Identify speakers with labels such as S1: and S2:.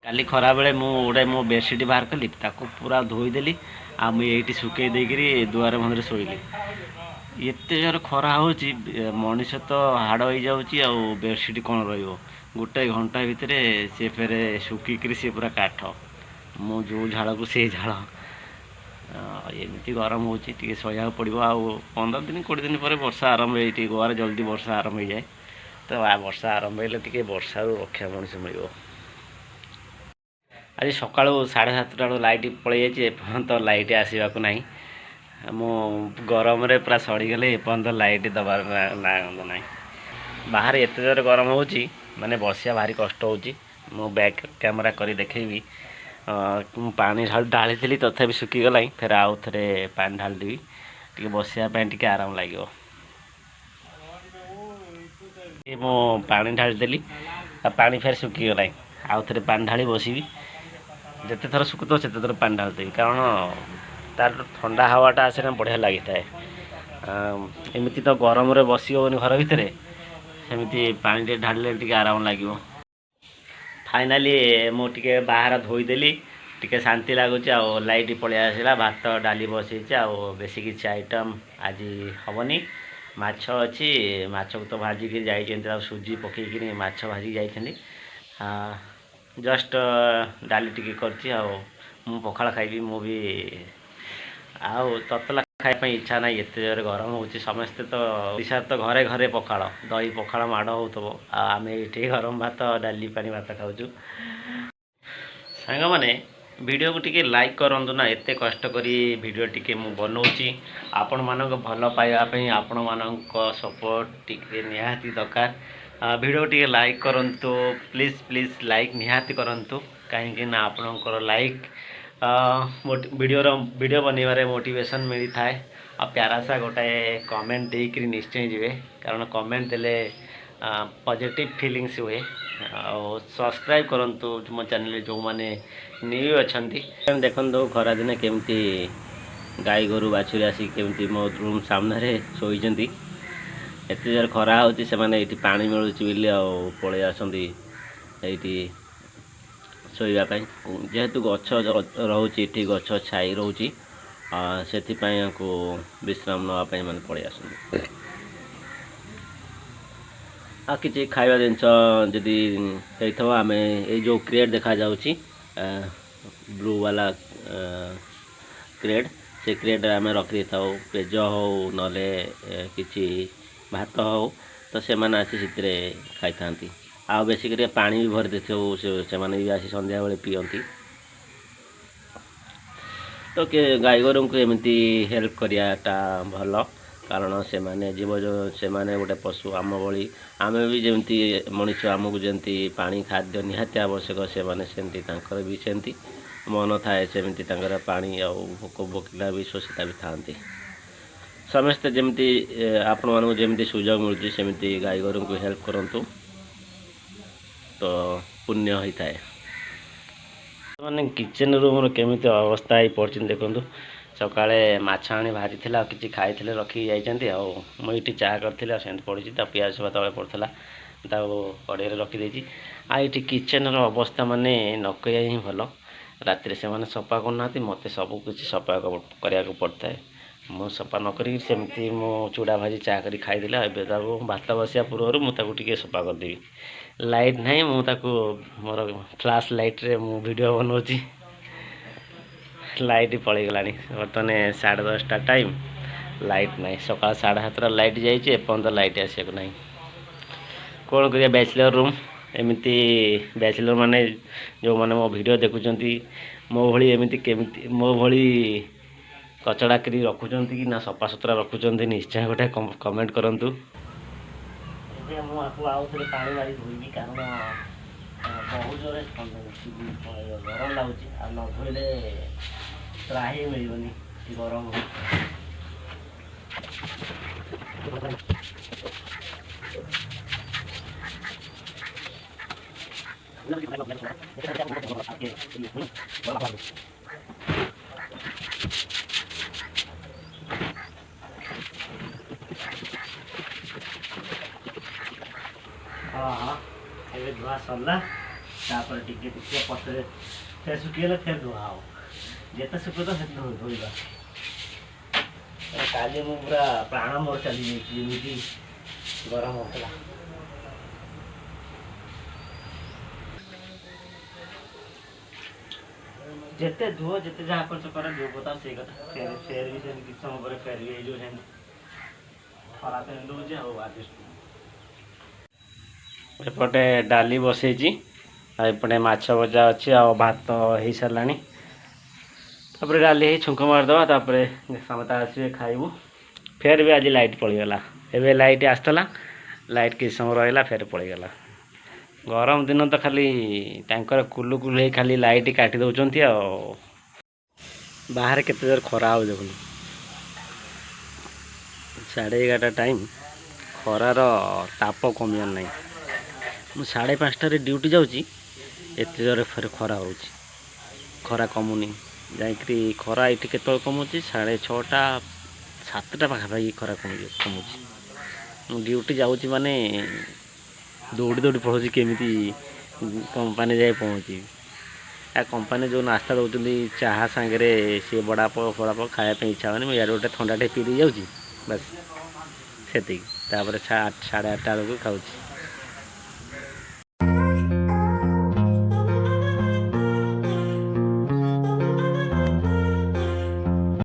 S1: काली खरा बेले गोटे मो बेडसीट बाहर कली ताको पूरा धोईदेली आ मुझे ये सुखे देकरी दुआर बंधे शोली एत जोर खरा हो मनीष तो हाड़ हो जाऊँगी आ बेडसीट कौन रोटे घंटा भितर सी फेरे सुखिकी सी पूरा काठ मु जो झाड़ को से झाड़ एमती गरम हो सह्या पड़ो आ 15 दिन 20 दिन पर वर्षा आरंभ हो गोवा जल्दी वर्षा आरंभ हो जाए तो वर्षा आरंभ हो वर्षा रक्षा मनीष मिल आज सका 7:30 लाइट पलि जाए तो लाइट आसवाक ना मु गरम पूरा सड़गले एपर्त लाइट दबार ना ना बाहर एत जोर गरम हो माने बसिया भारी कष्ट हो मु बैक कैमेरा कर देखेबी पानी ढाली थी तथापि सुखीगला फिर आउ थे पानी ढालदेवी टी बसापी आराम लगे मु पानी ढालीदेली पानी फिर सुखीगला आउ थे पानी ढाली बसबी जिते थर सुखुत से थर पानी ढालदेवी कारण तार ठंडा हवाटा आसे ना बढ़िया लगी था एमती तो गरम बसी हेनी घर भितर सेमती पानी ढाले आराम लगे फाइनाली मुझे बाहर धोईदेली टिके शांति लगुच लाइट पलि आसला भात डाली बसई बेसी किसी आइटम आज हेनी माछ अच्छी माछ को तो भाजिक जाइए सुजी पकईकि माछ भाजिक जाइए जस्ट डाली टिके करची मु पखाड़ खाइबी मु भी आउ ततला खाई इच्छा ना एत जोर गरम हो समस्ते तो ओडिशा तो घरे घरे पखाड़ दही पखाड़ माड़ हो आम ये गरम भात डाली पानी भात खाऊँ सांग मैंने वीडियो को टिके लाइक करंतु ना एत कष्ट करी वीडियो टिके मु बनाऊँगी आपण मानक भल पाइबापी आपण मानक सपोर्ट टिके निहाती दरकार वीडियो टिके लाइक करंतु प्लीज प्लीज लाइक निहाती करंतु कहीं ना आपणकर लाइक वीडियो बनइबारे मोटिवेशन मिली थाए आ प्यारा सा गोटाए कमेंट देकर निश्चय जीवे कारण कमेंट देले पॉजिटिव फीलिंग्स हुए सब्सक्राइब करंतु मो चैनल जो माने न्यू अच्छा देखो खरा दिन केमती गाई गोरु बाछुरी आसी केमती मो रूम सामने शोचती एत जोर खरा हो पानी मिलूँ पलि आसती शोवाई जेहेतु गछ रोचे गछ छाई रोचे से विश्राम नापी मैंने पलि आस कि खावा जिनस जदि होता आम ये जो क्रेड देखा जाऊँगी ब्लू वाला क्रेड से क्रेड आम रखी था पेज हो ना कि भात हो तो से मैंने आसी खाई था आ बेसिक पानी भी भरी देते से भी आसी संध्या बेले पीती तो गाई गोरु को एमती हेल्प कराटा भल कारण से माने जीव जो से माने गोटे पशु आम भली आम भी जमी मनीष आमको जमी पानी खाद्य निहाती आवश्यक से माने सेमती भी सेमती मन थाए सेमती पानी आ भोक भोकिला भी शोषिता भी था समस्ते जमी आपण मानक जमी सुजोग मिलूँ सेमती गाई गोरु को हेल्प करूँ तो पुण्य होता है मैंने किचन रूम केमी अवस्था ही पड़ी देखूँ सकाଳେ ମାଛ ଆଣି ଭାଜିଥିଲା କିଛି ଖାଇଥିଲେ ରଖିକି ଯାଇଛନ୍ତି ମୁଁ ଏଠି ଚା କରିଥିଲି ସେମିତି ପଡ଼ିଛି ତା ପିଆଜ ସବୁ ତଳେ ପଡ଼ିଥିଲା ତାକୁ କଡ଼େଇରେ ରଖିଦେଇଛି ଏଠି କିଚେନର ଅବସ୍ଥା ମାନେ ନ କହିବା ହିଁ ଭଲ ରାତିରେ ସେମାନେ ସଫା କରୁନାହାନ୍ତି ମୋତେ ସବୁ କିଛି ସଫା କରିବାକୁ ପଡ଼ିଥାଏ ମୁଁ ସଫା ନ କରିକି ସେମିତି ମୁଁ ଚୁଡ଼ା ଭାଜି ଚା କରି ଖାଇଦେଲି ଏବେ ତାକୁ ଭାତ ବସିବା ପୂର୍ବରୁ ମୁଁ ତାକୁ ଟିକେ ସଫା କରିଦେବି ଲାଇଟ୍ ନାହିଁ ମୁଁ ତାକୁ ମୋର ଫ୍ଲାସ୍ ଲାଇଟ୍ରେ ମୁଁ ଭିଡ଼ିଓ बनाऊँगी लाइट पलि गला बर्तमान 10:30 टाइम लाइट ना सका 7:30 लाइट जाइए एपर्त लाइट आसक ना कौन कर बैचलर रूम एमती बैचलर माने जो माने मो वीडियो देखुंट मो भली एमती केमती मो भली कचड़ा करी रखुंट कि ना सफा सुतरा रखुंट निश्चय गोटे कमेंट करूँ मुझे पानी मारी धोबी कारण बहुत जोर गरम लगुच न धोले त्राही मिलनी गरम हाँ धुआ सरला तापर टिके टिके पछरे फिर सुखिगले फिर धुआ हो जेते सुखे तो सेते धोइबा काली मु पूरा प्राण मोर चली जेमिति गरम होतला जेते धुओ जेते जहाँ कर जो बता से कथा फेर भी से किछ समय पर फेर भी जो है खराब एंड हो जे हो आर्टिस्ट एपटे डाली बसैची एपटे माछ भजा अच्छी आ भात हो सारानी तापर डाली छुंक मारदे तापर समस्त आसवे खाइबू फेर भी आज लाइट पड़गला एवं लाइट आसला लाइट किस समय रहा फेर पड़गला गरम दिन तो खाली टैंकर कुलु कुलु खाली लाइट काटी दौरान बाहर केते जोर खरा हो देखुन 11:30 टाइम खरार ताप कमियार ना मु 5:30 ड्यूटी जाऊँगी एत जोर फिर खरा हो खरा कमुनी जाकि खरा ये केत कमुची 6:30 7टा पाखापाखि खरा कमुची ड्यूटी जाऊँगी माने दौड़ी दौड़ी पहुँची केमी कंपानी जाए पहुँची आ कंपानी जो नास्ता दौरान चाहा सांगे सी बड़ाप फड़ाप खायापी इच्छा होनी मुझे गोटे थंडाटे पी जाऊँगी बस से 8:30 बेलू खाऊँ।